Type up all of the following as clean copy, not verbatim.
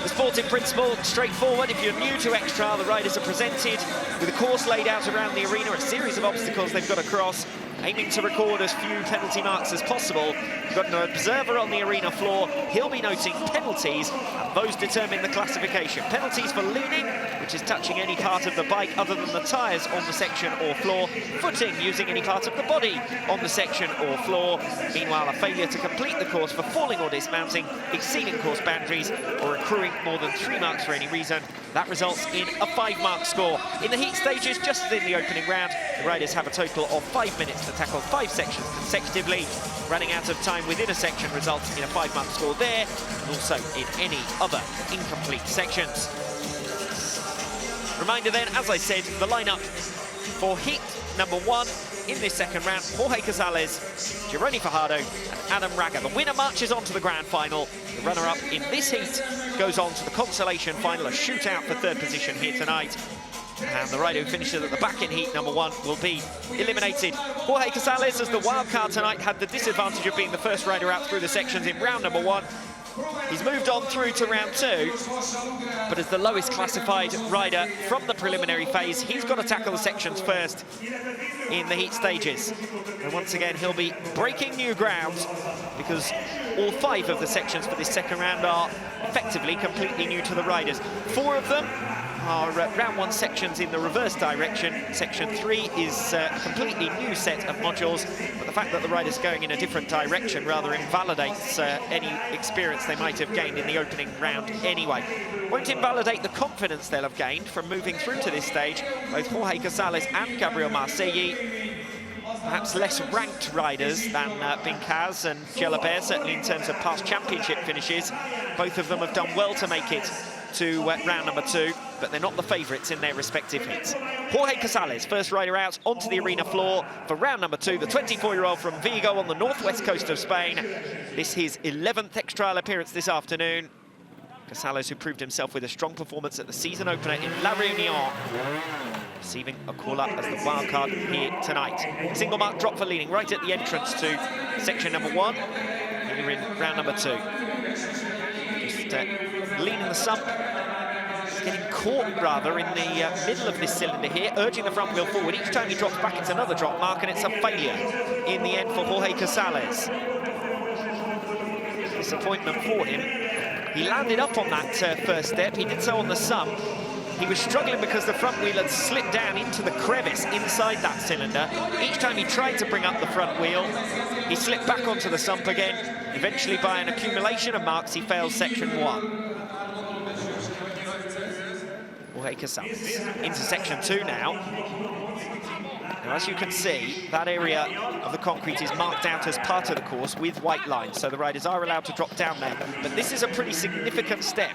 The sport in principle, straightforward. If you're new to Extra, the riders are presented with a course laid out around the arena, a series of obstacles they've got to cross, aiming to record as few penalty marks as possible. You've got an observer on the arena floor. He'll be noting penalties, and those determine the classification. Penalties for leaning, which is touching any part of the bike other than the tyres on the section or floor. Footing, using any part of the body on the section or floor. Meanwhile, a failure to complete the course for falling or dismounting, exceeding course boundaries, or accruing more than 3 marks for any reason. That results in a 5-mark score. In the heat stages, just as in the opening round, the riders have a total of 5 minutes to tackle 5 sections consecutively. Running out of time within a section results in a 5-mark score there, and also in any other incomplete sections. Reminder then, as I said, the lineup for heat number 1 in this second round: Jorge Casales, Jeroni Fajardo, and Adam Raga. The winner marches on to the grand final. The runner-up in this heat goes on to the consolation final, a shootout for 3rd position here tonight. And the rider who finishes at the back in heat number 1 will be eliminated. Jorge Casales, as the wild card tonight, had the disadvantage of being the first rider out through the sections in round number 1. He's moved on through to round 2, but as the lowest classified rider from the preliminary phase, he's got to tackle the sections first in the heat stages. And once again, he'll be breaking new ground, because all 5 of the sections for this second round are effectively completely new to the riders. 4 of them are round 1 sections in the reverse direction. Section 3 is a completely new set of modules, but the fact that the rider's going in a different direction rather invalidates any experience they might have gained in the opening round anyway. Won't invalidate the confidence they'll have gained from moving through to this stage. Both Jorge Casales and Gabriel, perhaps less ranked riders than Bincaz and Jalabert, certainly in terms of past championship finishes. Both of them have done well to make it to round number 2, but they're not the favourites in their respective heats. Jorge Casales, first rider out onto the arena floor for round number 2, the 24-year-old from Vigo on the northwest coast of Spain. This is his 11th X-Trial appearance this afternoon. Casales, who proved himself with a strong performance at the season opener in La Réunion, receiving a call-up as the wildcard here tonight. Single mark drop for leaning right at the entrance to section number 1. Here in round number 2. Just leaning the sump, getting caught rather in the middle of this cylinder here, urging the front wheel forward. Each time he drops back, it's another drop mark, and it's a failure in the end for Jorge Casales. Disappointment for him. He landed up on that first step. He did so on the sump. He was struggling because the front wheel had slipped down into the crevice inside that cylinder. Each time he tried to bring up the front wheel, he slipped back onto the sump again. Eventually, by an accumulation of marks, he failed section 1. Jorge Casales into section 2 now. Now, as you can see, that area of the concrete is marked out as part of the course with white lines, so the riders are allowed to drop down there. But this is a pretty significant step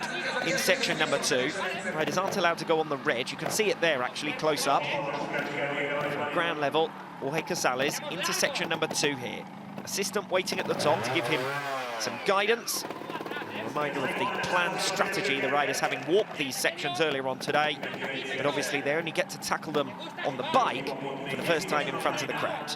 in section number 2. Riders aren't allowed to go on the red. You can see it there, actually, close up. From ground level, Jorge Casales into section number 2 here. Assistant waiting at the top to give him some guidance. A reminder of the planned strategy, the riders having walked these sections earlier on today, but obviously they only get to tackle them on the bike for the first time in front of the crowd.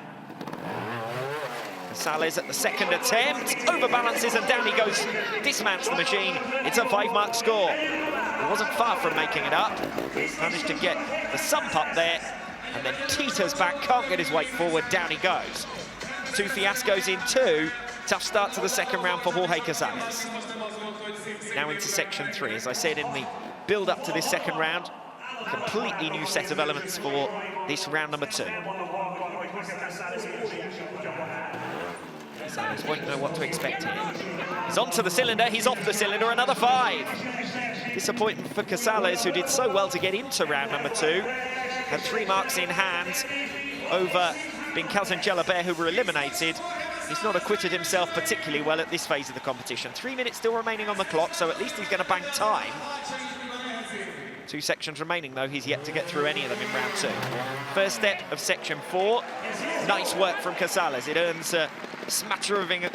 Casales at the second attempt, overbalances and down he goes, dismounts the machine. It's a 5-mark score. He wasn't far from making it up. Managed to get the sump up there and then teeters back, can't get his weight forward, down he goes. 2 fiascos in 2. Tough start to the second round for Jorge Casales. Now into section 3. As I said in the build-up to this second round, completely new set of elements for this round number 2. Casales won't know what to expect here. He's onto the cylinder, he's off the cylinder, another 5. Disappointing for Casales, who did so well to get into round number 2. Had 3 marks in hand over Bincaz and Jalabert, who were eliminated. He's not acquitted himself particularly well at this phase of the competition. 3 minutes still remaining on the clock, so at least he's going to bank time. 2 sections remaining, though. He's yet to get through any of them in round 2. First step of section 4. Nice work from Casales. It earns a smattering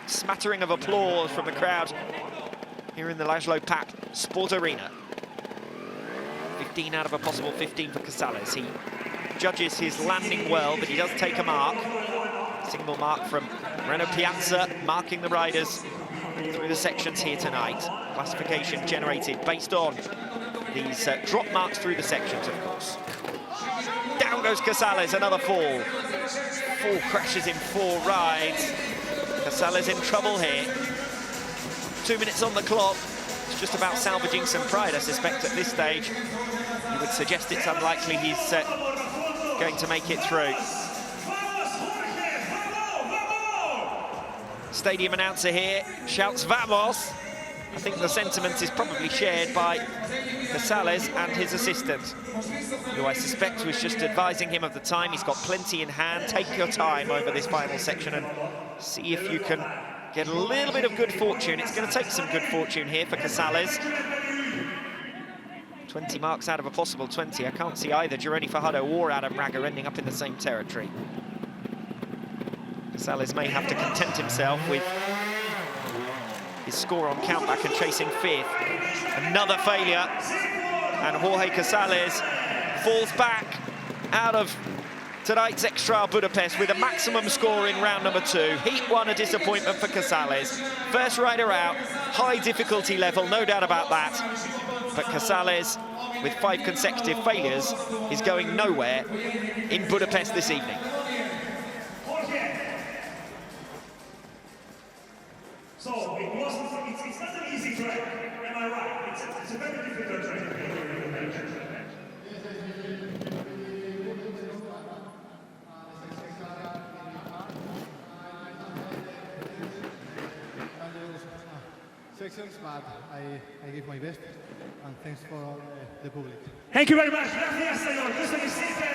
of applause from the crowd here in the Laszlo Papp Sport Arena. 15 out of a possible 15 for Casales. He judges his landing well, but he does take a mark. Single mark from Reno Piazza, marking the riders through the sections here tonight. Classification generated based on these drop marks through the sections, of course. Down goes Casales, another fall. 4 crashes in 4 rides. Casales in trouble here. 2 minutes on the clock. It's just about salvaging some pride, I suspect, at this stage. You would suggest it's unlikely he's going to make it through. Stadium announcer here shouts "Vamos!" I think the sentiment is probably shared by Casales and his assistant, who I suspect was just advising him of the time. He's got plenty in hand. Take your time over this final section and see if you can get a little bit of good fortune. It's going to take some good fortune here for Casales. 20 marks out of a possible 20. I can't see either Jeroni Fajardo or Adam Raga ending up in the same territory. Casales may have to content himself with his score on countback and chasing 5th. Another failure, and Jorge Casales falls back out of tonight's Extra Budapest with a maximum score in round number 2. Heat 1, a disappointment for Casales. First rider out, high difficulty level, no doubt about that. But Casales, with 5 consecutive failures, is going nowhere in Budapest this evening. So it's not an easy track, am I right? It's a very difficult track. Sections, but I give my best, and thanks for all the public. Thank you very much.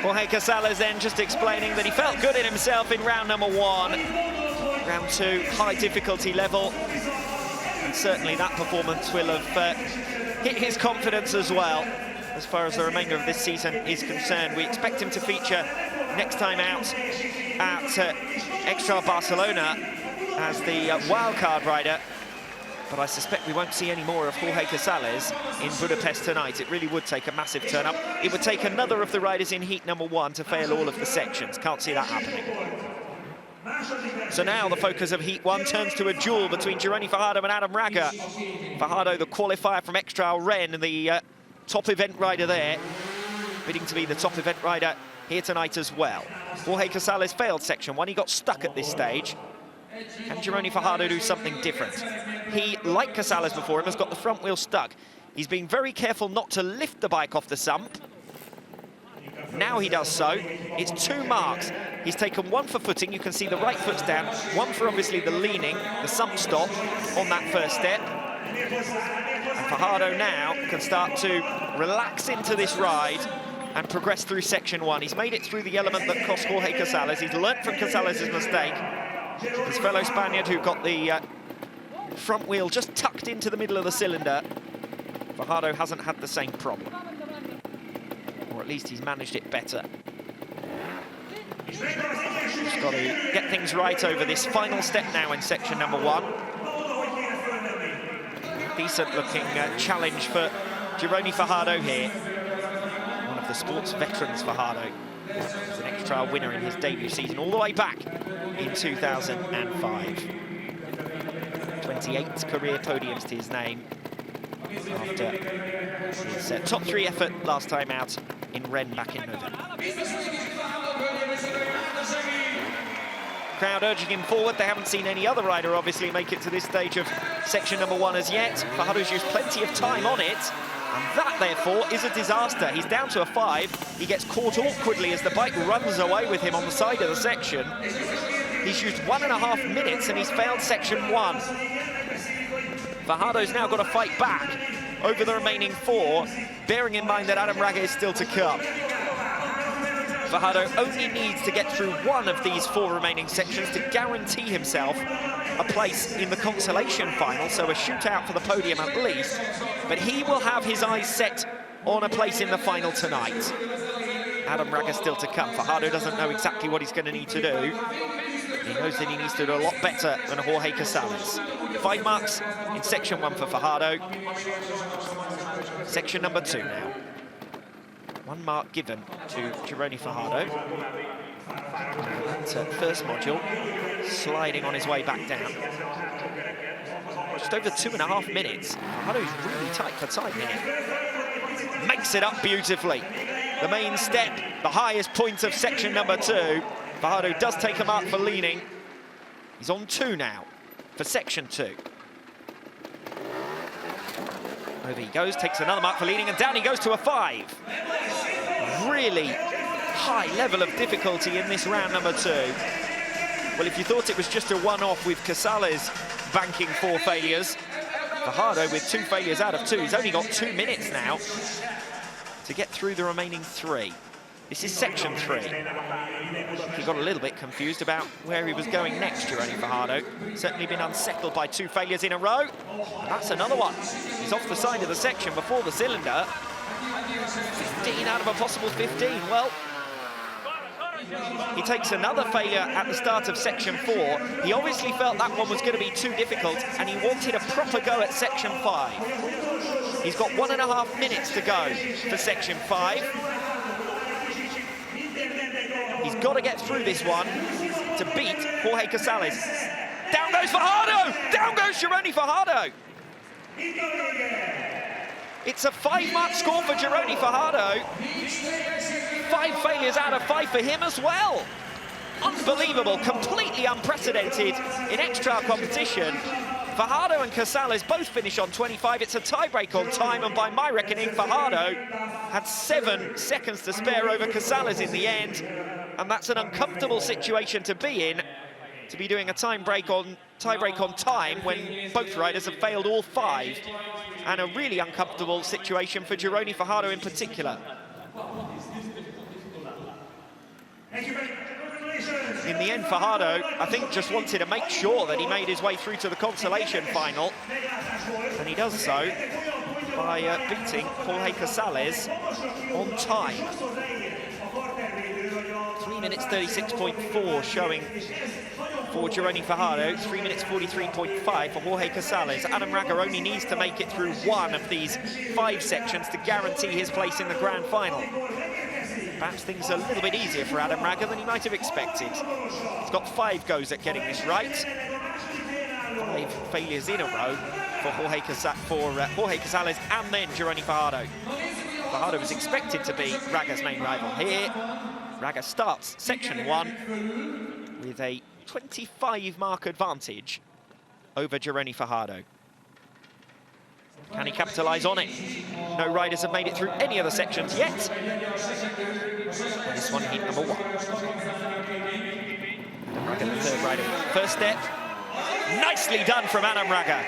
Jorge Casales then just explaining that he felt good in himself in round number 1. Round 2, high difficulty level. And certainly that performance will have hit his confidence as well, as far as the remainder of this season is concerned. We expect him to feature next time out at Extra Barcelona as the wildcard rider. But I suspect we won't see any more of Jorge Casales in Budapest tonight. It really would take a massive turn-up. It would take another of the riders in heat number 1 to fail all of the sections. Can't see that happening. So now the focus of heat 1 turns to a duel between Jeroni Fajardo and Adam Raga. Fajardo, the qualifier from Extra Rennes, the top event rider there, bidding to be the top event rider here tonight as well. Jorge Casales failed section 1. He got stuck at this stage. Can Jeroni Fajardo do something different? He, like Casales before him, has got the front wheel stuck. He's being very careful not to lift the bike off the sump. Now he does so. It's 2 marks. He's taken 1 for footing. You can see the right foot's down. 1 for obviously the leaning, the sump stop on that first step. And Fajardo now can start to relax into this ride and progress through section 1. He's made it through the element that cost Jorge Casales. He's learnt from Casales' mistake. His fellow Spaniard, who got the front wheel just tucked into the middle of the cylinder. Fajardo hasn't had the same problem. Or at least he's managed it better. Just got to get things right over this final step now in section number 1. Decent looking challenge for Jeroni Fajardo here. One of the sports veterans, Fajardo. He's an Extra winner in his debut season, all the way back in 2005. 28 career podiums to his name after his top 3 effort last time out in Rennes back in November. Crowd urging him forward. They haven't seen any other rider obviously make it to this stage of section number 1 as yet. Fajardo's used plenty of time on it, and that therefore is a disaster. He's down to a 5. He gets caught awkwardly as the bike runs away with him on the side of the section. He's used 1.5 minutes and he's failed section 1. Fajardo's now got to fight back over the remaining 4, bearing in mind that Adam Raga is still to come. Fajardo only needs to get through 1 of these 4 remaining sections to guarantee himself a place in the consolation final, so a shootout for the podium at least. But he will have his eyes set on a place in the final tonight. Adam Raga still to come. Fajardo doesn't know exactly what he's going to need to do. He knows that he needs to do a lot better than Jorge Casales. 5 marks in section 1 for Fajardo. Section number 2 now. 1 mark given to Jeroni Fajardo. That first module, sliding on his way back down. just over 2.5 minutes. Fajardo's really tight for time here. Makes it up beautifully. The main step, the highest point of section number 2. Fajardo does take a mark for leaning. He's on 2 now for section 2. Over he goes, takes another mark for leaning, and down he goes to a 5. Really high level of difficulty in this round number 2. Well, if you thought it was just a one-off with Casales banking 4 failures, Fajardo with 2 failures out of 2. He's only got 2 minutes now to get through the remaining 3. This is section 3. He got a little bit confused about where he was going next, Jeroni Fajardo. Certainly been unsettled by 2 failures in a row. And that's another one. He's off the side of the section before the cylinder. 15 out of a possible 15. Well, he takes another failure at the start of section 4. He obviously felt that one was going to be too difficult, and he wanted a proper go at section 5. He's got 1.5 minutes to go for section 5. He's got to get through this one to beat Jorge Casales. Down goes Fajardo! Down goes Jeroni Fajardo! It's a 5-mark score for Jeroni Fajardo. 5 failures out of 5 for him as well. Unbelievable, completely unprecedented in extra competition. Fajardo and Casales both finish on 25. It's a tiebreak on time, and by my reckoning, Fajardo had 7 seconds to spare over Casales in the end. And that's an uncomfortable situation to be in, to be doing a tiebreak on time when both riders have failed all 5. And a really uncomfortable situation for Jeroni Fajardo in particular. In the end, Fajardo, I think, just wanted to make sure that he made his way through to the consolation final. And he does so by beating Jorge Casales on time. 3 minutes 36.4 showing for Jeroni Fajardo, 3 minutes 43.5 for Jorge Casales. Adam Raga only needs to make it through 1 of these 5 sections to guarantee his place in the grand final. Perhaps things are a little bit easier for Adam Raga than he might have expected. He's got 5 goes at getting this right. 5 failures in a row for Jorge Casales and then Jeroni Fajardo. Fajardo was expected to be Raga's main rival here. Raga starts section 1 with a 25-mark advantage over Jeroni Fajardo. Can he capitalise on it? No riders have made it through any of the sections yet. And this one, heat number 1. Raga, the 3rd rider. First step. Nicely done from Adam Raga.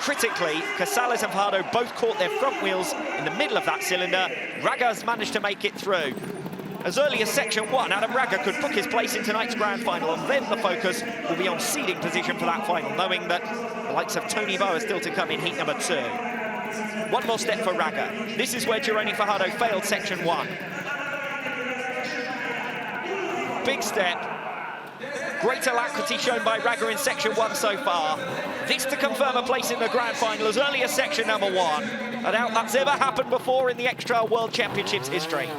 Critically, Casales and Fajardo both caught their front wheels in the middle of that cylinder. Raga's managed to make it through. As early as section 1, Adam Raga could book his place in tonight's grand final, and then the focus will be on seeding position for that final, knowing that the likes of Tony Bow are still to come in heat number 2. 1 more step for Raga. This is where Jeroni Fajardo failed section 1. Big step. Great alacrity shown by Raga in section 1 so far. This to confirm a place in the grand final as early as section number 1. I doubt that's ever happened before in the Extra World Championships history.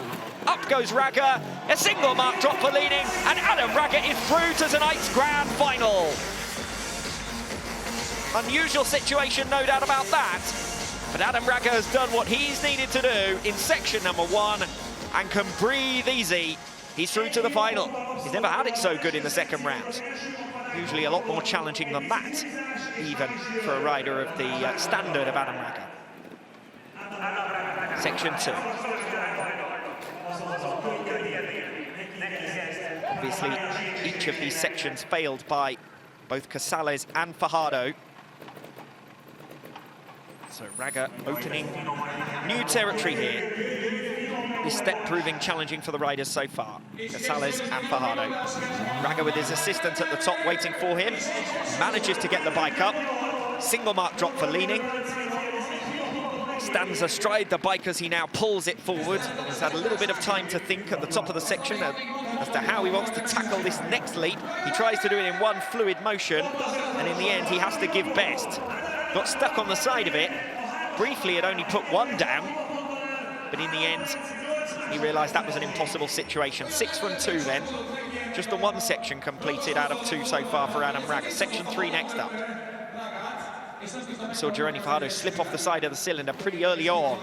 Up goes Raga, a single mark drop for leading, and Adam Raga is through to tonight's grand final. Unusual situation, no doubt about that, but Adam Raga has done what he's needed to do in section number 1 and can breathe easy. He's through to the final. He's never had it so good in the second round. Usually a lot more challenging than that, even for a rider of the standard of Adam Raga. Section 2. Obviously, each of these sections failed by both Casales and Fajardo. So Raga opening new territory here. This step proving challenging for the riders so far. Casales and Fajardo. Raga with his assistant at the top waiting for him. Manages to get the bike up. Single mark drop for leaning. Stands astride the bike as he now pulls it forward. He's had a little bit of time to think at the top of the section as to how he wants to tackle this next leap. He tries to do it in one fluid motion, and in the end he has to give best. Got stuck on the side of it. Briefly, it only put 1 down, but in the end, he realised that was an impossible situation. 6 from 2 then. Just the 1 section completed out of 2 so far for Adam Raga. Section 3 next up. We saw Jeroni Fajardo slip off the side of the cylinder pretty early on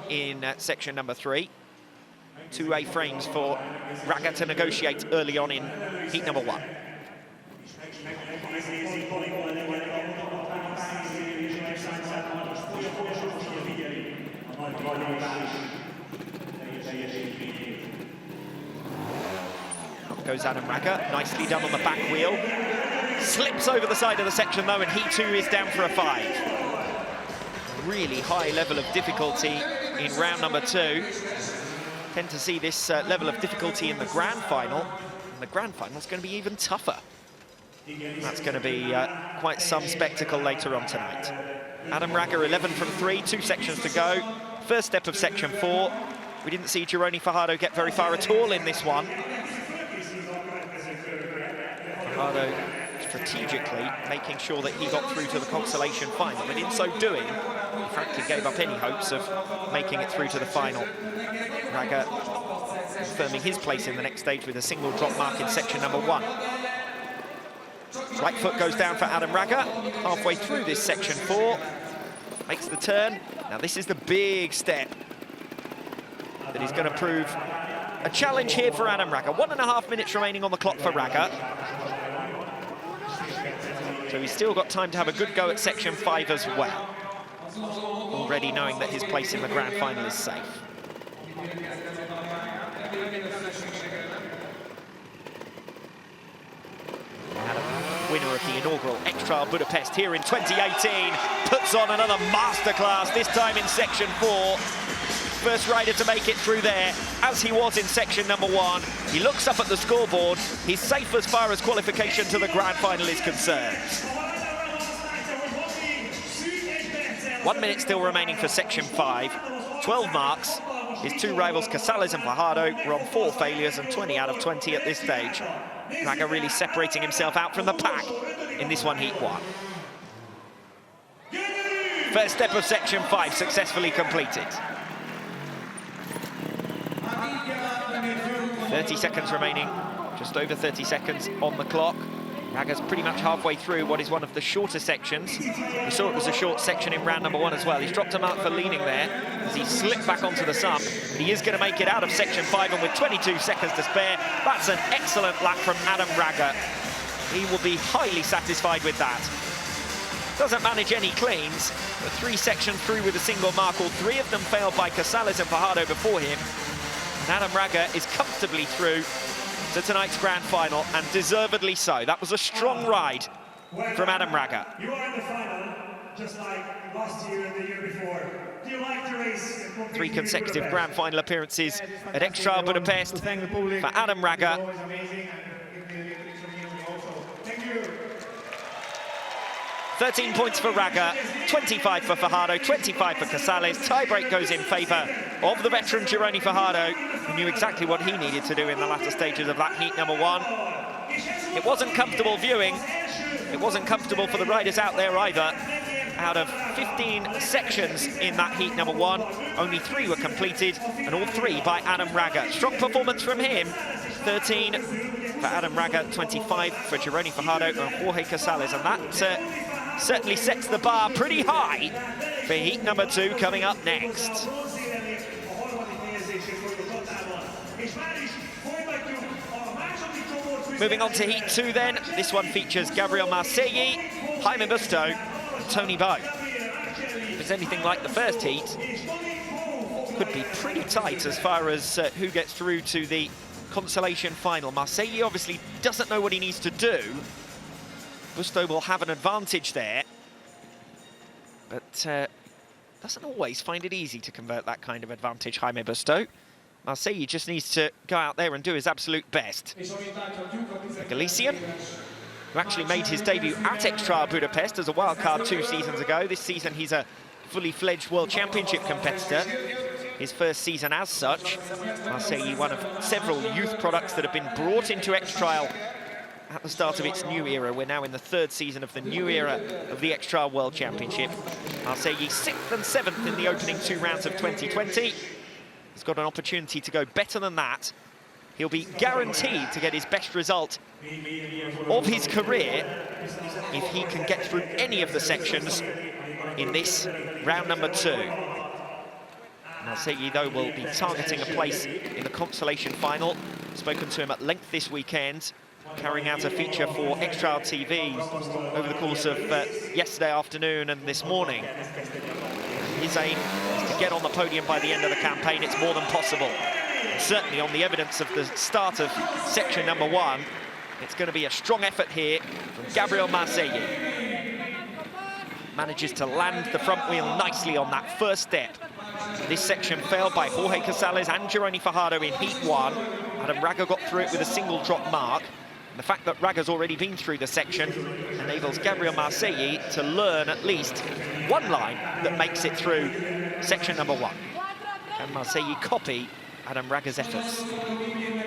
in section number 3. 2 A-frames for Raga to negotiate early on in heat number 1. Up goes Adam Raga, nicely done on the back wheel. Slips over the side of the section though, and heat 2 is down for a 5. Really high level of difficulty in round number 2. Tend to see this level of difficulty in the grand final. And the grand final is going to be even tougher. That's going to be quite some spectacle later on tonight. Adam Raga 11 from 3, 2 sections to go. First step of section 4. We didn't see Jeroni Fajardo get very far at all in this one. Fajardo strategically making sure that he got through to the consolation final, but in so doing, he frankly gave up any hopes of making it through to the final. Raga confirming his place in the next stage with a single drop mark in section number 1. Right foot goes down for Adam Raga, halfway through this section 4. Makes the turn. Now this is the big step that is going to prove a challenge here for Adam Raga. 1.5 minutes remaining on the clock for Raga. So he's still got time to have a good go at section 5 as well. Already knowing that his place in the grand final is safe. Adam, winner of the inaugural X-Trial Budapest here in 2018, puts on another masterclass, this time in section 4. First rider to make it through there, as he was in section number 1. He looks up at the scoreboard. He's safe as far as qualification to the grand final is concerned. 1 minute still remaining for section 5. 12 marks. His 2 rivals, Casales and Fajardo, were on 4 failures and 20 out of 20 at this stage. Raga really separating himself out from the pack in this one, heat 1. First step of section 5 successfully completed. 30 seconds remaining, just over 30 seconds on the clock. Raga's pretty much halfway through what is one of the shorter sections. We saw it was a short section in round number 1 as well. He's dropped a mark for leaning there as he slipped back onto the sump. But he is going to make it out of section 5, and with 22 seconds to spare, that's an excellent lap from Adam Raga. He will be highly satisfied with that. Doesn't manage any cleans, but 3 sections through with a single mark. All 3 of them failed by Casales and Fajardo before him. And Adam Raga is comfortably through to tonight's grand final, and deservedly so. That was a strong ride from Adam Raga. You are in the final, just like last year and the year before. Do you like the race? 3 consecutive grand final appearances at X-Trial Budapest for Adam Raga. 13 points for Raga, 25 for Fajardo, 25 for Casales. Tiebreak goes in favour of the veteran Jeroni Fajardo, who knew exactly what he needed to do in the latter stages of that heat number 1. It wasn't comfortable viewing. It wasn't comfortable for the riders out there either. Out of 15 sections in that heat number 1, only 3 were completed, and all 3 by Adam Raga. Strong performance from him. 13 for Adam Raga, 25 for Jeroni Fajardo and Jorge Casales, and that certainly sets the bar pretty high for heat number 2 coming up next. Moving on to heat 2 then. This one features Gabriel, Marcelli, Jaime Busto and Tony Bow. If it's anything like the first heat, could be pretty tight as far as who gets through to the consolation final. Marcelli obviously doesn't know what he needs to do. Busto will have an advantage there, but doesn't always find it easy to convert that kind of advantage, Jaime Busto. Marcelli just needs to go out there and do his absolute best. The Galician, who actually made his debut at X-Trial Budapest as a wildcard 2 seasons ago. This season he's a fully fledged World Championship competitor. His first season as such. Marcelli, one of several youth products that have been brought into X-Trial at the start of its new era. We're now in the 3rd season of the new era of the X-Trial World Championship. Marcelli 6th and 7th in the opening 2 rounds of 2020. He's got an opportunity to go better than that. He'll be guaranteed to get his best result of his career if he can get through any of the sections in this round number 2. Marcelli, though, will be targeting a place in the consolation final. Spoken to him at length this weekend, carrying out a feature for Extra TV over the course of yesterday afternoon and this morning. His aim is to get on the podium by the end of the campaign. It's more than possible. And certainly on the evidence of the start of section number 1, it's going to be a strong effort here from Gabriel Marcelli. Manages to land the front wheel nicely on that first step. This section failed by Jorge Casales and Jeroni Fajardo in heat 1. Adam Raga got through it with a single drop mark. The fact that Raga's already been through the section enables Gabriel Marcelli to learn at least one line that makes it through section number 1. Can Marcelli copy Adam Raga's efforts?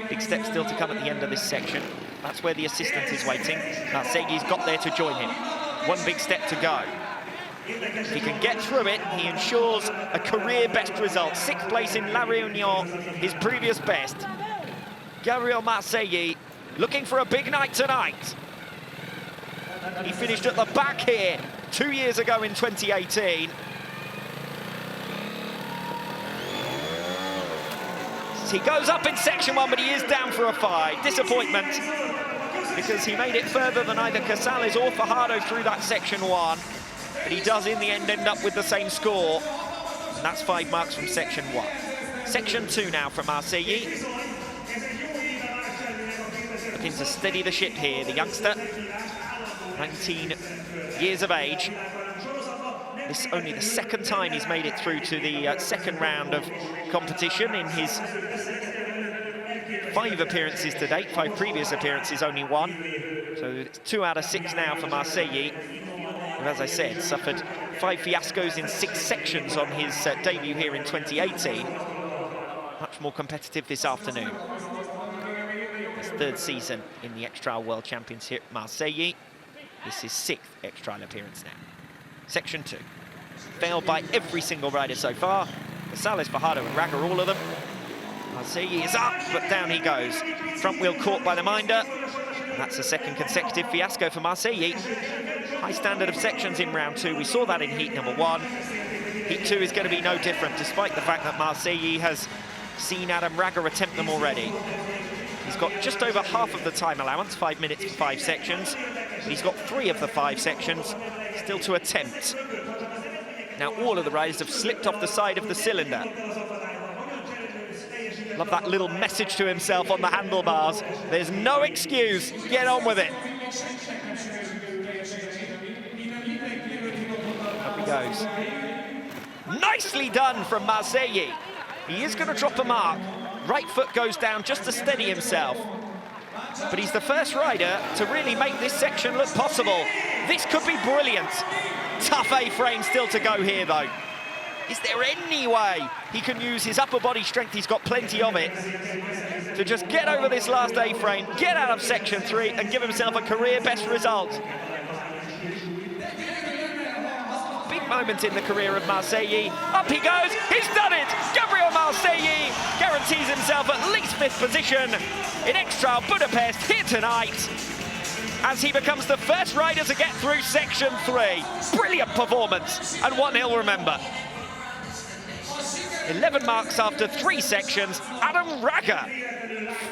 Big step still to come at the end of this section. That's where the assistant is waiting. Marcelli's got there to join him. One big step to go. If he can get through it, he ensures a career best result. 6th place in La Réunion, his previous best. Gabriel Marcelli looking for a big night tonight. He finished at the back here 2 years ago in 2018. He goes up in section 1, but he is down for a 5. Disappointment, because he made it further than either Casales or Fajardo through that section 1. But he does in the end up with the same score. And that's 5 marks from section 1. Section 2 now from Marcelli. Looking to steady the ship here, the youngster, 19 years of age. This is only the 2nd time he's made it through to the second round of competition in his 5 appearances to date. 5 previous appearances, only 1. So it's 2 out of 6 now for Marcelli, who, as I said, suffered 5 fiascos in 6 sections on his debut here in 2018. Much more competitive this afternoon. His 3rd season in the X-Trial World Championship, Marcelli. This is 6th X-Trial appearance now. Section 2. Failed by every single rider so far. Casales, Fajardo and Raga, all of them. Marcelli is up, but down he goes. Front wheel caught by the minder. And that's a 2nd consecutive fiasco for Marcelli. High standard of sections in round 2. We saw that in heat number 1. Heat 2 is going to be no different, despite the fact that Marcelli has seen Adam Raga attempt them already. He's got just over half of the time allowance, 5 minutes for 5 sections. But he's got 3 of the 5 sections still to attempt. Now all of the riders have slipped off the side of the cylinder. Love that little message to himself on the handlebars. There's no excuse, get on with it. Up he goes. Nicely done from Marcelli. He is going to drop a mark. Right foot goes down just to steady himself. But he's the first rider to really make this section look possible. This could be brilliant. Tough A-frame still to go here, though. Is there any way he can use his upper body strength, he's got plenty of it, to just get over this last A-frame, get out of section 3 and give himself a career best result? Big moment in the career of Marcelli. Up he goes, he's done it! Gabriel Marcelli guarantees himself at least 5th position in X-Trial Budapest here tonight, as he becomes the first rider to get through section 3. Brilliant performance, and one he'll remember. 11 marks after 3 sections. Adam Raga,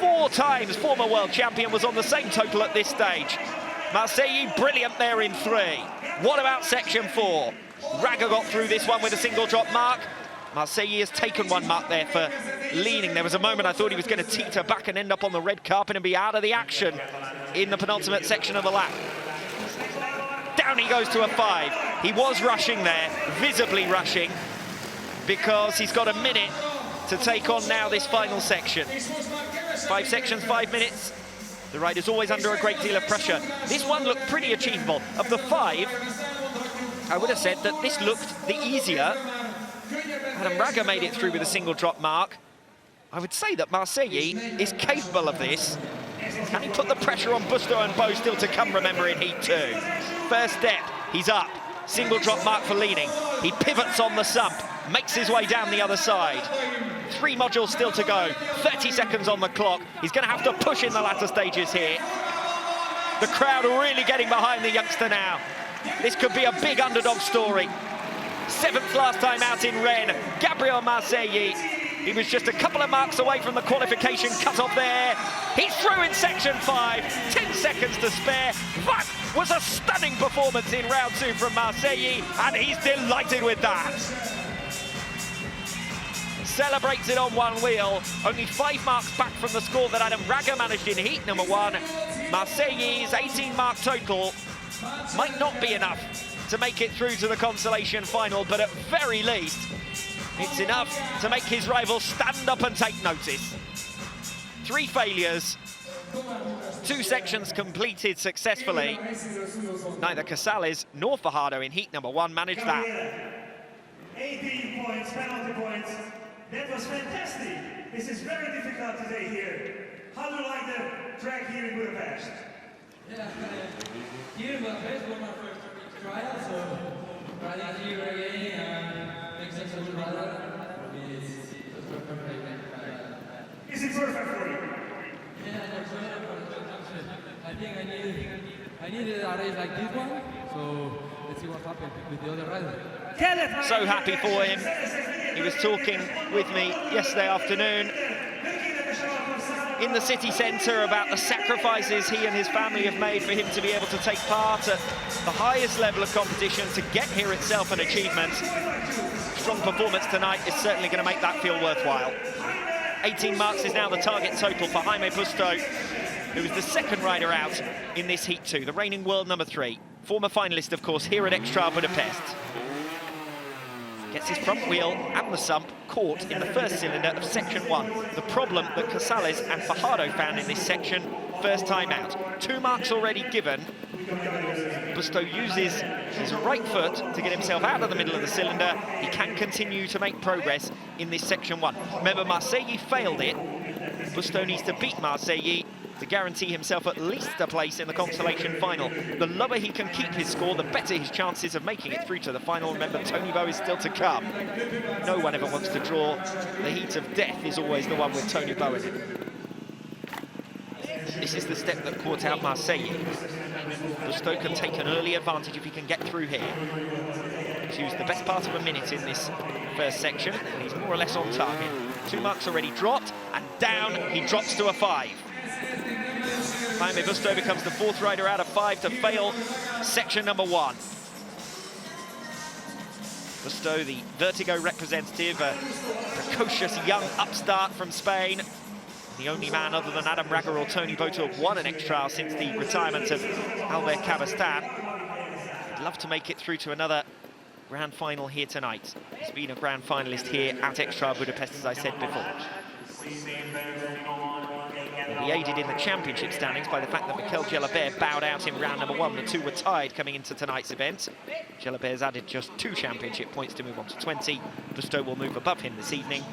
4 times former world champion, was on the same total at this stage. Marcelli brilliant there in 3. What about section 4? Raga got through this one with a single drop mark. Marcelli has taken 1 mark there for leaning. There was a moment I thought he was going to teeter back and end up on the red carpet and be out of the action in the penultimate section of the lap. Down he goes to a 5. He was rushing there, visibly rushing, because he's got a minute to take on now this final section. 5 sections, 5 minutes. The rider's always under a great deal of pressure. This one looked pretty achievable. Of the 5, I would have said that this looked the easier. Adam Raga made it through with a single drop mark. I would say that Marcelli is capable of this. Can he put the pressure on Busto and Bo still to come, remember, in heat 2? First step, he's up. Single drop mark for leading. He pivots on the sump, makes his way down the other side. 3 modules still to go, 30 seconds on the clock. He's going to have to push in the latter stages here. The crowd are really getting behind the youngster now. This could be a big underdog story. 7th last time out in Rennes, Gabriel Marcelli. He was just a couple of marks away from the qualification cut-off there. He's through in section 5, 10 seconds to spare. That was a stunning performance in round 2 from Marcelli, and he's delighted with that. Celebrates it on one wheel, only 5 marks back from the score that Adam Raga managed in heat number 1. Marcelli's 18-mark total might not be enough to make it through to the consolation final, but at very least, it's enough to make his rival stand up and take notice. 3 failures, 2 sections completed successfully. Neither Casales nor Fajardo in heat number 1 managed that. 18 points, penalty points. That was fantastic. This is very difficult today here. How do you like the track here in Budapest? Yeah, here in Budapest was my first trial, so riding here again and make such a good rider is perfect. Is it perfect for you? Yeah, I think I needed a race like this one, so let's see what happens with the other rider. So happy for him. He was talking with me yesterday afternoon in the city centre about the sacrifices he and his family have made for him to be able to take part at the highest level of competition, to get here itself an achievement. Strong performance tonight is certainly going to make that feel worthwhile. 18 marks is now the target total for Jaime Busto, who is the second rider out in this Heat 2, the reigning world number 3. Former finalist, of course, here at Extra Budapest. Gets his front wheel and the sump caught in the first cylinder of section 1. The problem that Casales and Fajardo found in this section, first time out. 2 marks already given. Busto uses his right foot to get himself out of the middle of the cylinder. He can continue to make progress in this section 1. Remember, Marcelli failed it. Busto needs to beat Marcelli to guarantee himself at least a place in the consolation final. The lower he can keep his score, the better his chances of making it through to the final. Remember, Tony Bow is still to come. No one ever wants to draw. The heat of death is always the one with Tony Bow in it. This is the step that caught out Marcelli. Busto can take an early advantage if he can get through here. He's used the best part of a minute in this first section, and he's more or less on target. 2 marks already dropped, and down he drops to a 5. Jaime Busto becomes the 4th rider out of 5 to fail section number 1. Busto, the Vertigo representative, a precocious young upstart from Spain. The only man other than Adam Raga or Tony Bow to have won an X-Trial since the retirement of Albert Cabastan. He'd love to make it through to another grand final here tonight. He's been a grand finalist here at X-Trial Budapest, as I said before. He'll be aided in the championship standings by the fact that Mikel Gelabert bowed out in round number 1. The 2 were tied coming into tonight's event. Gelabert's added just 2 championship points to move on to 20. Busto will move above him this evening,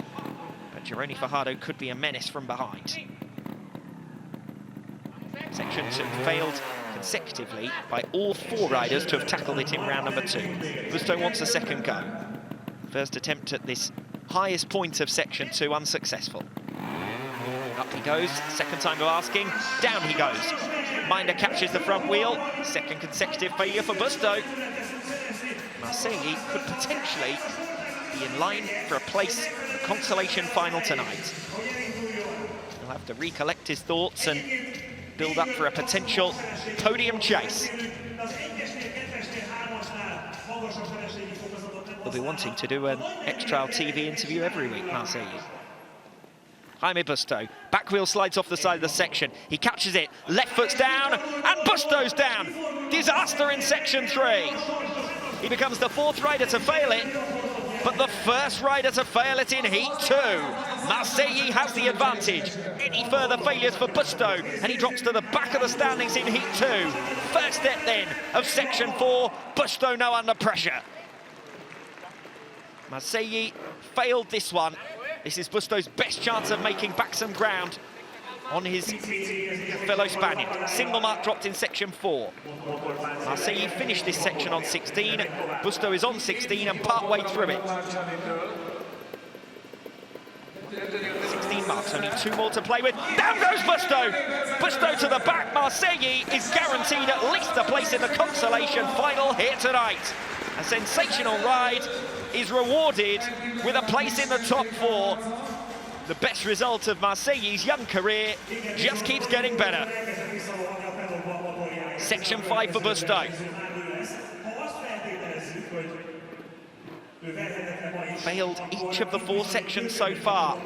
but Jeroni Fajardo could be a menace from behind. Section 2 failed consecutively by all 4 riders to have tackled it in round number 2. Busto wants a second go. First attempt at this highest point of section 2 unsuccessful. Up he goes, second time of asking, down he goes. Minder catches the front wheel, second consecutive failure for Busto. Marcelli could potentially be in line for a place in the consolation final tonight. He'll have to recollect his thoughts and build up for a potential podium chase. He'll be wanting to do an X-Trial TV interview every week, Marcelli. Jaime Busto, back wheel slides off the side of the section. He catches it, left foot's down, and Busto's down. Disaster in section 3. He becomes the 4th rider to fail it, but the 1st rider to fail it in heat 2. Marcelli has the advantage. Any further failures for Busto, and he drops to the back of the standings in heat 2. First step then of section 4, Busto now under pressure. Marcelli failed this one. This is Busto's best chance of making back some ground on his fellow Spaniard. Single mark dropped in section 4. Marcelli finished this section on 16. Busto is on 16 and part way through it. 16 marks, only 2 more to play with. Down goes Busto! Busto to the back. Marcelli is guaranteed at least a place in the consolation final here tonight. A sensational ride is rewarded with a place in the top 4. The best result of Marcelli's young career just keeps getting better. Section 5 for Busto. Failed each of the 4 sections so far.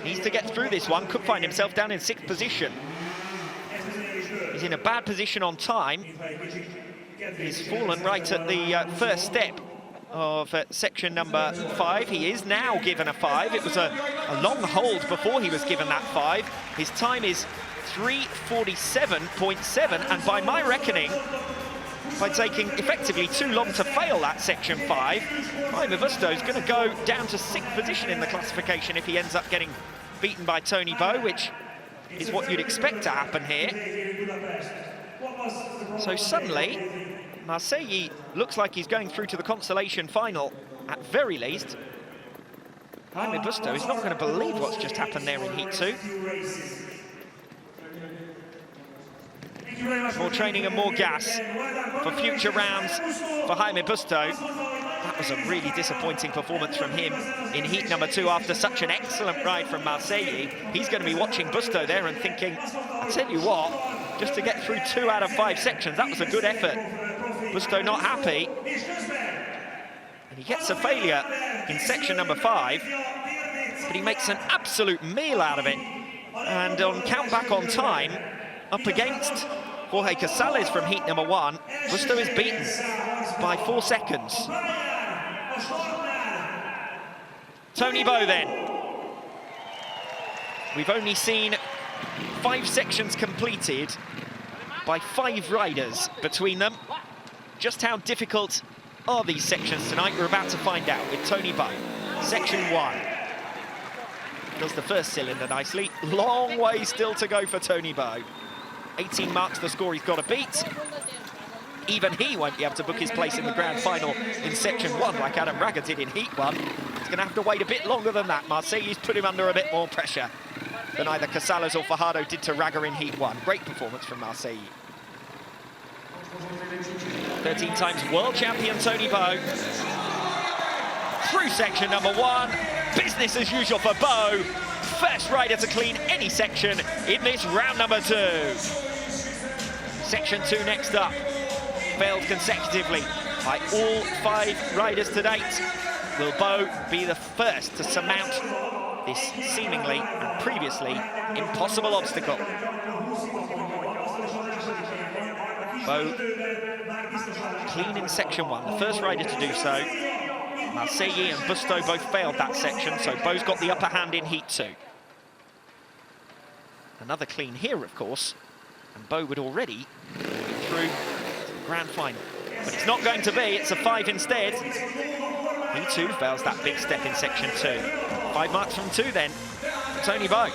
Needs to get through this one, could find himself down in 6th position. He's in a bad position on time. He's fallen right at the first step of section number 5. He is now given a 5. It was a long hold before he was given that 5. His time is 3:47.7, and by my reckoning, by taking effectively too long to fail that section 5, Jaime Busto is going to go down to 6th position in the classification if he ends up getting beaten by Tony Bow, which is what you'd expect to happen here. So suddenly, Marcelli looks like he's going through to the consolation final, at very least. Jaime Busto is not going to believe what's just happened there in Heat 2. More training and more gas for future rounds for Jaime Busto. That was a really disappointing performance from him in Heat number 2 after such an excellent ride from Marcelli. He's going to be watching Busto there and thinking, I tell you what, just to get through 2 out of 5 sections, that was a good effort. Busto not happy. And he gets a failure in section number 5, but he makes an absolute meal out of it. And on count back on time, up against Jorge Casales from Heat number 1, Busto is beaten by 4 seconds. Tony Bow then. We've only seen 5 sections completed by 5 riders between them. Just how difficult are these sections tonight? We're about to find out with Tony Bow. Section 1. Does the first cylinder nicely. Long way still to go for Tony Bow. 18 marks the score he's got to beat. Even he won't be able to book his place in the grand final in section 1 like Adam Raga did in Heat 1. He's going to have to wait a bit longer than that. Marcelli's put him under a bit more pressure than either Casales or Fajardo did to Raga in Heat 1. Great performance from Marcelli. 13 times world champion Tony Bow. Through section number 1. Business as usual for Bow. First rider to clean any section in this round number 2. Section 2 next up. Failed consecutively by all 5 riders to date. Will Bow be the first to surmount this seemingly and previously impossible obstacle? Bow clean in section 1, the first rider to do so. Marcelli and Busto both failed that section, so Bow's got the upper hand in Heat 2. Another clean here, of course, and Bow would already be through to the grand final. But it's not going to be, it's a 5 instead. He too fails that big step in section 2. 5 marks from 2 then for Tony Bow.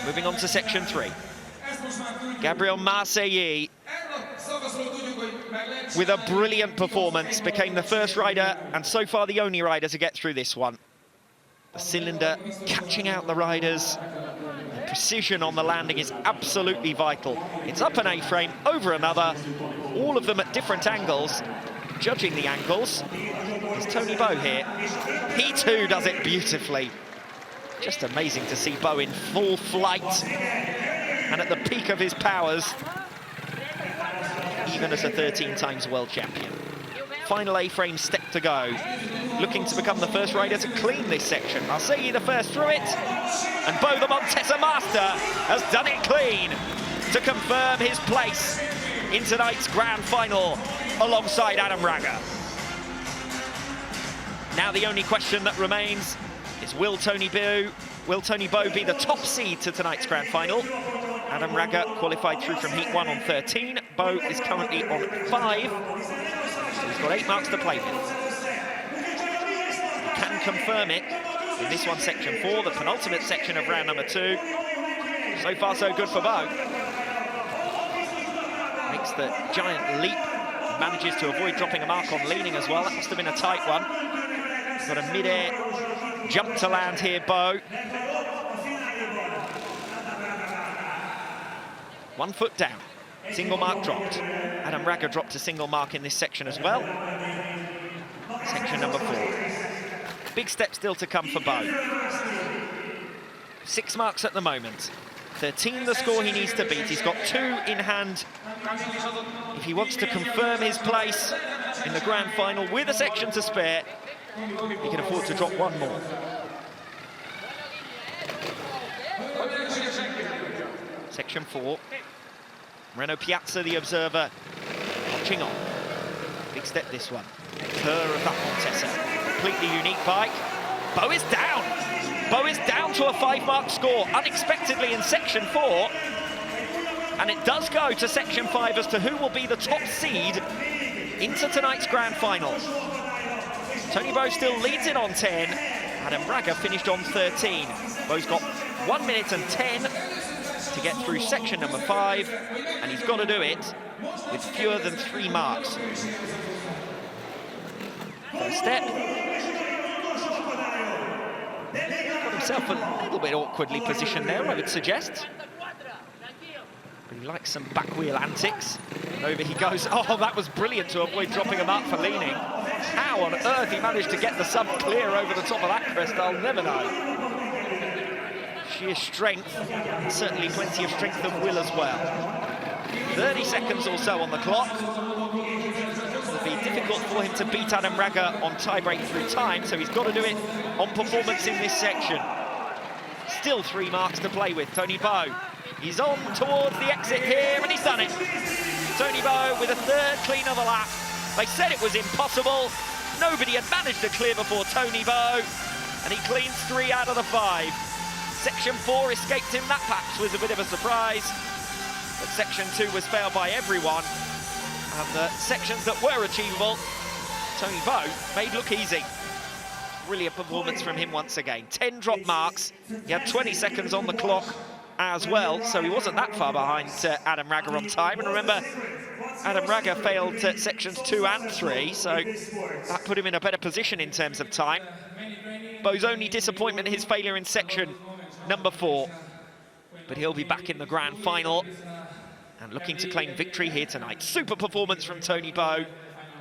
Moving on to section 3. Gabriel Marcelli, with a brilliant performance, became the first rider and so far the only rider to get through this one. The cylinder catching out the riders. The precision on the landing is absolutely vital. It's up an A-frame, over another, all of them at different angles. Judging the angles is Tony Bow here. He too does it beautifully. Just amazing to see Bow in full flight and at the peak of his powers, even as a 13 times world champion. Final A-frame step to go. Looking to become the first rider to clean this section. Marcelli the first through it. And Bow, the Montesa master, has done it clean to confirm his place in tonight's grand final alongside Adam Raga. Now the only question that remains is, will Tony Bow be the top seed to tonight's grand final? Adam Raga qualified through from Heat 1 on 13. Bow is currently on 5. So he's got 8 marks to play with. He can confirm it in this one, section 4, the penultimate section of round number 2. So far, so good for Bow. Makes the giant leap. Manages to avoid dropping a mark on leaning as well. That must have been a tight one. He's got a mid-air jump to land here, Bow. 1 foot down. Single mark dropped. Adam Raga dropped a single mark in this section as well. Section number 4. Big step still to come for Bo. 6 marks at the moment. 13 the score he needs to beat. He's got 2 in hand if he wants to confirm his place in the grand final with a section to spare. He can afford to drop 1 more. Section 4. Renaud Piazza, the observer, watching on. Big step this one. Kerr of that Montesa. Completely unique bike. Bo is down. Bo is down to a 5-mark score unexpectedly in section 4. And it does go to section 5 as to who will be the top seed into tonight's grand final. Tony Bo still leads it on 10. Adam Raga finished on 13. Bo's got 1 minute and 10 to get through section number 5, and he's got to do it with fewer than 3 marks. First step. Got himself a little bit awkwardly positioned there, I would suggest. But he likes some back wheel antics. And over he goes. Oh, that was brilliant to avoid dropping a mark for leaning. How on earth he managed to get the sub clear over the top of that crest, I'll never know. Sheer strength, and certainly plenty of strength of will as well. 30 seconds or so on the clock. It'll be difficult for him to beat Adam Raga on tie-break through time, so he's got to do it on performance in this section. Still 3 marks to play with, Tony Bo. He's on towards the exit here, and he's done it. Tony Bo with a 3rd clean of the lap. They said it was impossible. Nobody had managed to clear before Tony Bo, and he cleans 3 out of the 5. Section 4 escaped him, that perhaps was a bit of a surprise. But section 2 was failed by everyone. And the sections that were achievable, Tony Bo made look easy. Brilliant performance from him once again. 10 drop marks. He had 20 seconds on the clock as well, so he wasn't that far behind Adam Raga on time. And remember, Adam Raga failed sections 2 and 3, so that put him in a better position in terms of time. Bo's only disappointment, his failure in section number 4. But he'll be back in the grand final and looking to claim victory here tonight. Super performance from Tony Bo.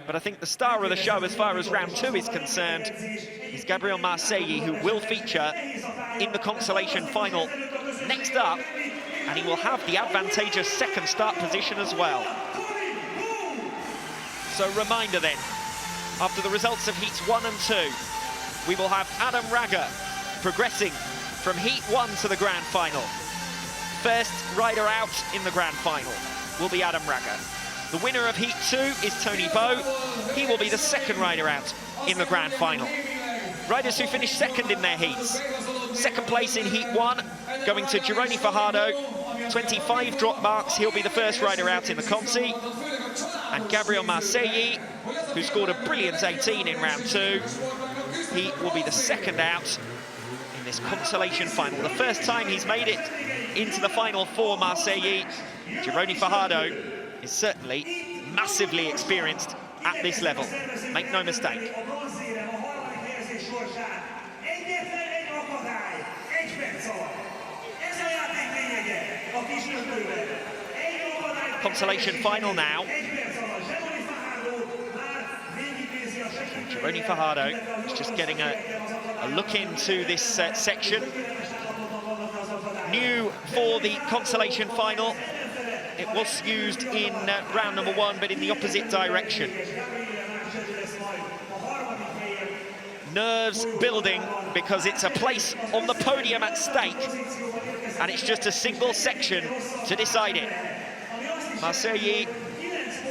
But I think the star of the show as far as round 2 is concerned is Gabriel Marcelli, who will feature in the consolation final next up, and he will have the advantageous 2nd start position as well. So reminder then, after the results of heats 1 and 2, we will have Adam Raga progressing from heat 1 to the grand final. First rider out in the grand final will be Adam Raga. The winner of heat 2 is Tony Bo. He will be the 2nd rider out in the grand final. Riders who finished 2nd in their heats. 2nd place in heat 1 going to Jeroni Fajardo. 25 drop marks, he'll be the 1st rider out in the consi. And Gabriel Marcelli, who scored a brilliant 18 in round 2, he will be the 2nd out in this consolation final. The first time he's made it into the final for Marcelli. Jeroni Fajardo is certainly massively experienced at this level. Make no mistake. Consolation final now. Jeroni Fajardo is just getting a look into this section. New for the consolation final. It was used in round number 1, but in the opposite direction. Nerves building because it's a place on the podium at stake, and it's just a single section to decide it. Marcelli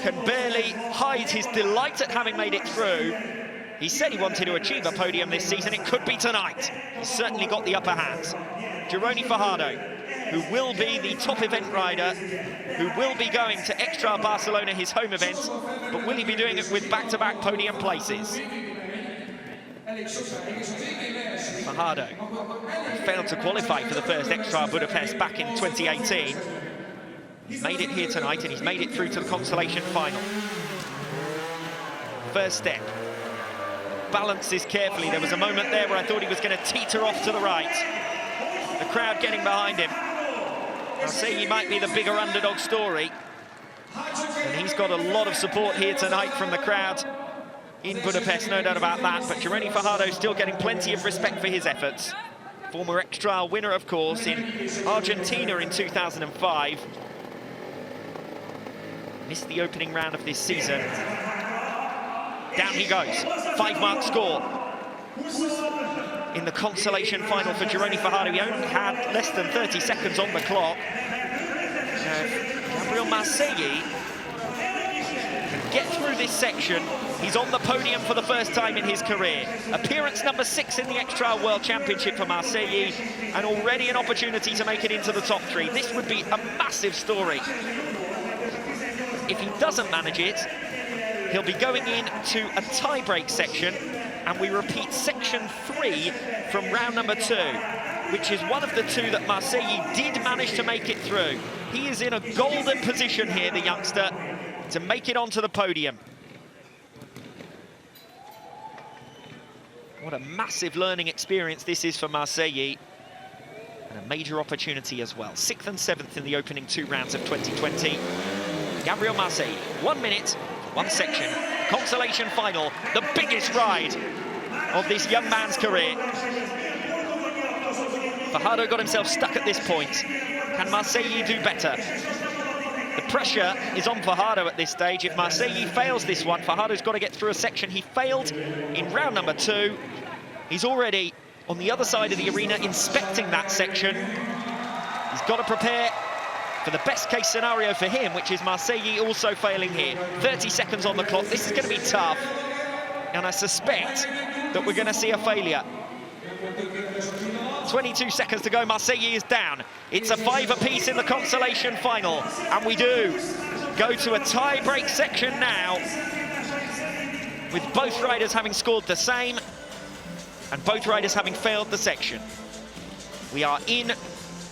can barely hide his delight at having made it through. He said he wanted to achieve a podium this season. It could be tonight. He's certainly got the upper hand. Jeroni Fajardo, who will be the top event rider, who will be going to Extra Barcelona, his home event, but will he be doing it with back-to-back podium places? Fajardo failed to qualify for the first Extra Budapest back in 2018. He's made it here tonight, and he's made it through to the consolation final. First step. Balances carefully. There was a moment there where I thought he was going to teeter off to the right. The crowd getting behind him. I'll say he might be the bigger underdog story. And he's got a lot of support here tonight from the crowd in Budapest, no doubt about that. But Jeroni Fajardo still getting plenty of respect for his efforts. Former X-Trial winner, of course, in Argentina in 2005. Missed the opening round of this season. Down he goes. 5-mark score in the consolation final for Jeroni Fajardo. He only had less than 30 seconds on the clock. Gabriel Marcelli can get through this section. He's on the podium for the first time in his career. Appearance number 6 in the X-Trial World Championship for Marcelli, and already an opportunity to make it into the top 3. This would be a massive story. If he doesn't manage it, he'll be going into a tie-break section, and we repeat section 3 from round number 2, which is one of the 2 that Marcelli did manage to make it through. He is in a golden position here, the youngster, to make it onto the podium. What a massive learning experience this is for Marcelli, and a major opportunity as well. 6th and 7th in the opening 2 rounds of 2020. Gabriel Marcelli, 1 minute, 1 section, consolation final, the biggest ride of this young man's career. Fajardo got himself stuck at this point. Can Marcelli do better? The pressure is on Fajardo at this stage. If Marcelli fails this one, Fajardo's got to get through a section. He failed in round number 2. He's already on the other side of the arena inspecting that section. He's got to prepare for the best case scenario for him, which is Marcelli also failing here. 30 seconds on the clock. This is going to be tough, and I suspect that we're going to see a failure. 22 seconds to go. Marcelli is down. It's a 5 apiece in the consolation final, and we do go to a tie-break section now, with both riders having scored the same and both riders having failed the section. We are in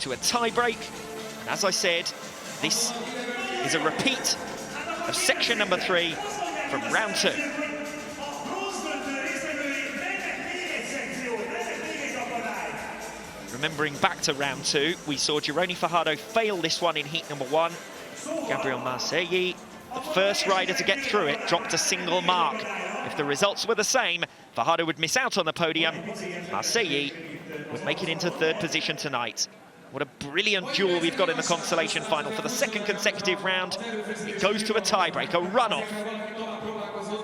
to a tie-break, and as I said, this is a repeat of section number 3 from round 2. Remembering back to round 2, we saw Jeroni Fajardo fail this one in heat number 1. Gabriel Marcelli, the first rider to get through it, dropped a single mark. If the results were the same, Fajardo would miss out on the podium. Marcelli would make it into 3rd position tonight. What a brilliant duel we've got in the consolation final. For the 2nd consecutive round, it goes to a tiebreak, a runoff.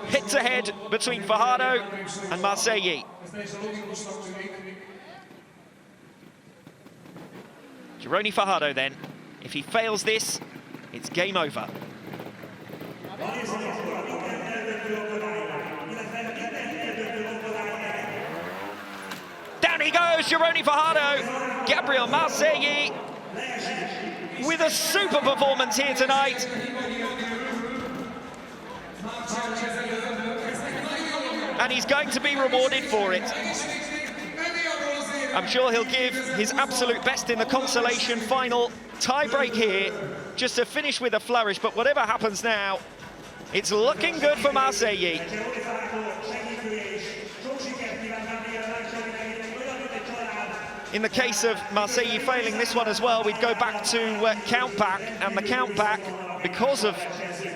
Head-to-head between Fajardo and Marcelli. Jeroni Fajardo then, if he fails this, it's game over. Down he goes, Jeroni Fajardo. Gabriel Marcelli with a super performance here tonight. And he's going to be rewarded for it. I'm sure he'll give his absolute best in the consolation final. Tie-break here, just to finish with a flourish, but whatever happens now, it's looking good for Marcelli. In the case of Marcelli failing this one as well, we'd go back to count back, and the count back, because of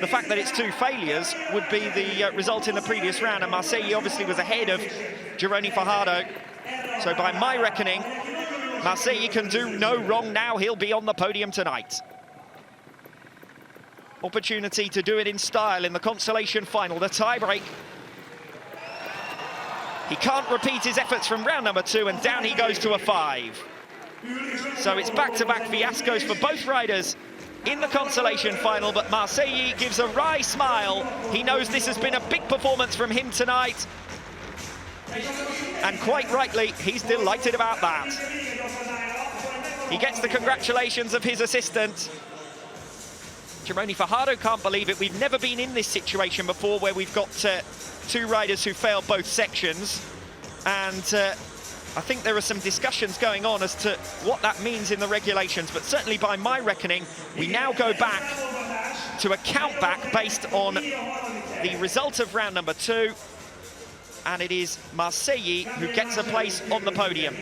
the fact that it's 2 failures, would be the result in the previous round, and Marcelli obviously was ahead of Jeroni Fajardo. So by my reckoning, Marcelli can do no wrong now. He'll be on the podium tonight. Opportunity to do it in style in the consolation final, the tie-break. He can't repeat his efforts from round number 2, and down he goes to a 5. So it's back-to-back fiascos for both riders in the consolation final, but Marcelli gives a wry smile. He knows this has been a big performance from him tonight. And quite rightly, he's delighted about that. He gets the congratulations of his assistant. Jeroni Fajardo can't believe it. We've never been in this situation before, where we've got 2 riders who failed both sections. And I think there are some discussions going on as to what that means in the regulations. But certainly by my reckoning, we now go back to a count back based on the result of round number 2. And it is Marcelli who gets a place on the podium.